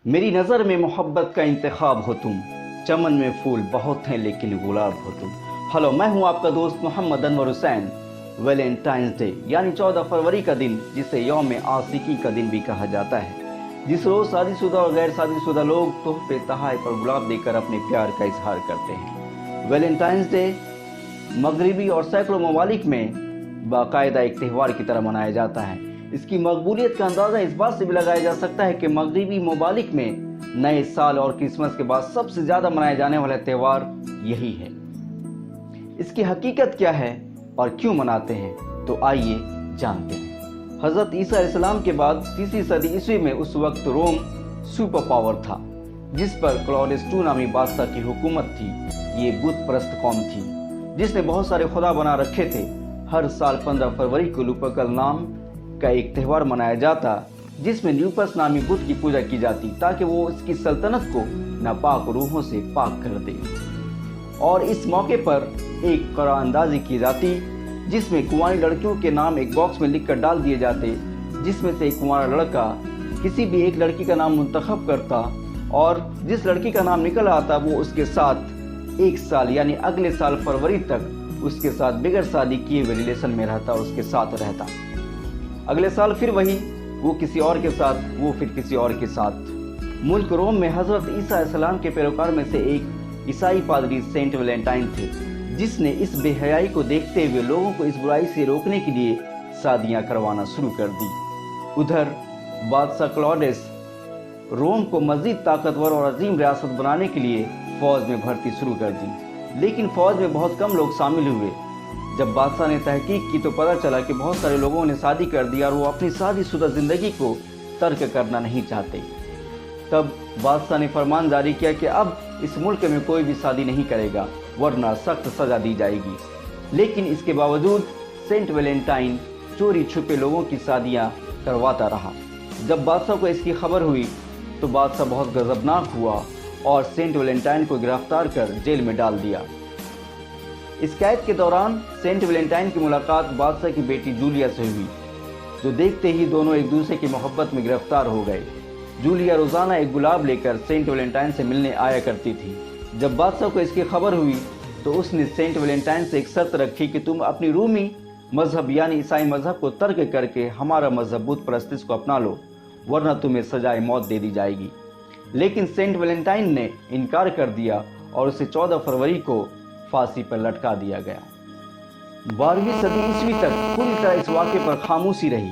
मेरी नज़र में मोहब्बत का इंतखाब हो तुम, चमन में फूल बहुत हैं लेकिन गुलाब हो तुम। हेलो, मैं हूं आपका दोस्त मोहम्मद अनवर हुसैन। वैलेंटाइंस डे यानी 14 फरवरी का दिन, जिसे यौम आशिकी का दिन भी कहा जाता है, जिस रोज़ शादीशुदा और गैर शादीशुदा लोग तोहफे तहाए पर गुलाब देकर अपने प्यार का इजहार करते हैं। वैलेंटाइंस डे मगरबी और सैकड़ों ममालिक में बाकायदा एक त्यौहार की तरह मनाया जाता है। इसकी मकबूलियत का अंदाज़ा इस बात से भी लगाया जा सकता है कि मगरबी ममालिक में नए साल और क्रिसमस के बाद सबसे ज़्यादा मनाया जाने वाला त्यौहार यही है। इसकी हकीकत क्या है और क्यों मनाते हैं, तो आइए जानते हैं। हज़रत ईसा अलैहिस्सलाम के बाद 3वीं सदी ईस्वी में उस वक्त रोम सुपर पावर था, जिस पर क्लॉडियस II नामी बादशाह की हुकूमत थी। ये बुत परस्त कौम थी जिसने बहुत सारे खुदा बना रखे थे। हर साल 15 फरवरी को लुपर्कल नाम का एक त्यौहार मनाया जाता, जिसमें ल्यूपस नामी बुत की पूजा की जाती, ताकि वो इसकी सल्तनत को नापाक रूहों से पाक कर दे। और इस मौके पर एक क़राअंदाज़ी की जाती, जिसमें कुंवारी लड़कियों के नाम एक बॉक्स में लिख कर डाल दिए जाते, जिसमें से एक कुंवारा लड़का किसी भी एक लड़की का नाम मुंतखब करता, और जिस लड़की का नाम निकल आता वो उसके साथ 1 साल यानी अगले साल फरवरी तक उसके साथ बगैर शादी किए हुए रिलेशन में रहता, उसके साथ रहता। अगले साल फिर वही, वो किसी और के साथ, वो फिर किसी और के साथ। मुल्क रोम में हज़रत ईसा अलैहिस्सलाम के पैरोकार में से एक ईसाई पादरी सेंट वैलेंटाइन थे, जिसने इस बेहयाई को देखते हुए लोगों को इस बुराई से रोकने के लिए शादियां करवाना शुरू कर दी। उधर बादशाह क्लॉडियस रोम को मज़ीद ताकतवर और अजीम रियासत बनाने के लिए फ़ौज में भर्ती शुरू कर दी, लेकिन फ़ौज में बहुत कम लोग शामिल हुए। जब बादशाह ने तहकीक की तो पता चला कि बहुत सारे लोगों ने शादी कर दी और वो अपनी शादीशुदा ज़िंदगी को तर्क करना नहीं चाहते। तब बादशाह ने फरमान जारी किया कि अब इस मुल्क में कोई भी शादी नहीं करेगा, वरना सख्त सज़ा दी जाएगी। लेकिन इसके बावजूद सेंट वैलेंटाइन चोरी छुपे लोगों की शादियाँ करवाता रहा। जब बादशाह को इसकी खबर हुई तो बादशाह बहुत गज़बनाक हुआ और सेंट वैलेंटाइन को गिरफ्तार कर जेल में डाल दिया। इस कैद के दौरान सेंट वैलेंटाइन की मुलाकात बादशाह की बेटी जूलिया से हुई, जो देखते ही दोनों एक दूसरे की मोहब्बत में गिरफ्तार हो गए। जूलिया रोज़ाना एक गुलाब लेकर सेंट वैलेंटाइन से मिलने आया करती थी। जब बादशाह को इसकी खबर हुई तो उसने सेंट वैलेंटाइन से एक शर्त रखी कि तुम अपनी रूमी मजहब यानी ईसाई मजहब को तर्क करके हमारा मजहब बुत परस्ती को अपना लो, वरना तुम्हें सजाए मौत दे दी जाएगी। लेकिन सेंट वैलेंटाइन ने इनकार कर दिया और उसे 14 फरवरी को फांसी पर लटका दिया गया। 12वीं सदी ईस्वी तक पूरी तरह इस वाक़े पर खामोशी रही,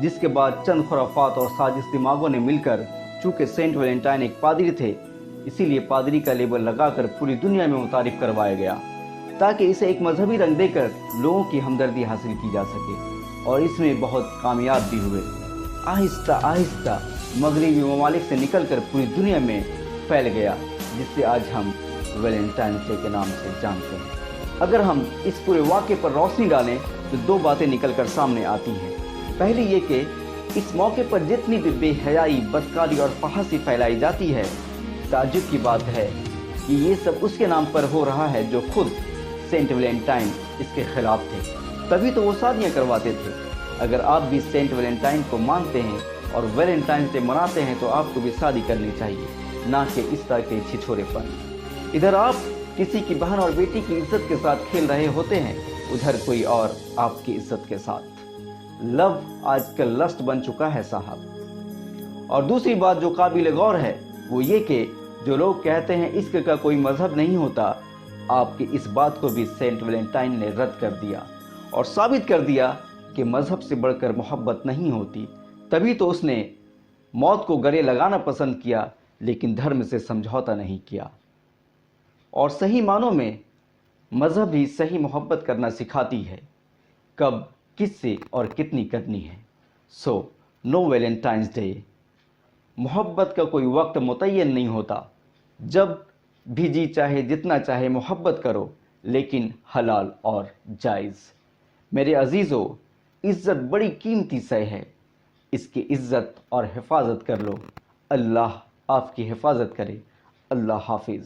जिसके बाद चंद खुराफात और साजिश दिमागों ने मिलकर, चूँकि सेंट वैलेंटाइन एक पादरी थे, इसीलिए पादरी का लेबल लगाकर पूरी दुनिया में मुतारिफ करवाया गया, ताकि इसे एक मजहबी रंग देकर लोगों की हमदर्दी हासिल की जा सके। और इसमें बहुत कामयाब भी हुए। आहिस्ता आहिस्ता मगरबी ममालिक से निकलकर पूरी दुनिया में फैल गया, जिससे आज हम वैलेंटाइन डे के नाम से जानते हैं। अगर हम इस पूरे वाक़े पर रोशनी डालें तो 2 बातें निकलकर सामने आती हैं। पहली ये कि इस मौके पर जितनी भी बेहयाई, बदकारी और फहासी फैलाई जाती है, ताज्जुब की बात है कि ये सब उसके नाम पर हो रहा है जो खुद सेंट वैलेंटाइन इसके खिलाफ थे, तभी तो वो शादियाँ करवाते थे। अगर आप भी सेंट वैलेंटाइन को मानते हैं और वैलेंटाइन डे मनाते हैं तो आपको भी शादी करनी चाहिए, ना कि इस तरह के छिछोरेपन। इधर आप किसी की बहन और बेटी की इज्जत के साथ खेल रहे होते हैं, उधर कोई और आपकी इज्जत के साथ। लव आजकल लस्ट बन चुका है साहब। और दूसरी बात जो काबिल गौर है वो ये कि जो लोग कहते हैं इश्क का कोई मजहब नहीं होता, आपकी इस बात को भी सेंट वैलेंटाइन ने रद्द कर दिया और साबित कर दिया कि मजहब से बढ़कर मोहब्बत नहीं होती। तभी तो उसने मौत को गले लगाना पसंद किया, लेकिन धर्म से समझौता नहीं किया। और सही मानों में मज़हब ही सही मोहब्बत करना सिखाती है, कब, किससे और कितनी करनी है। So no Valentine's day. मोहब्बत का कोई वक्त मुतय्यन नहीं होता, जब भी जी चाहे जितना चाहे मोहब्बत करो, लेकिन हलाल और जायज़। मेरे अजीज़ों, इज़्ज़त बड़ी कीमती शय है, इसकी इज़्ज़त और हिफाजत कर लो। अल्लाह आपकी हिफाजत करे। अल्लाह हाफिज़।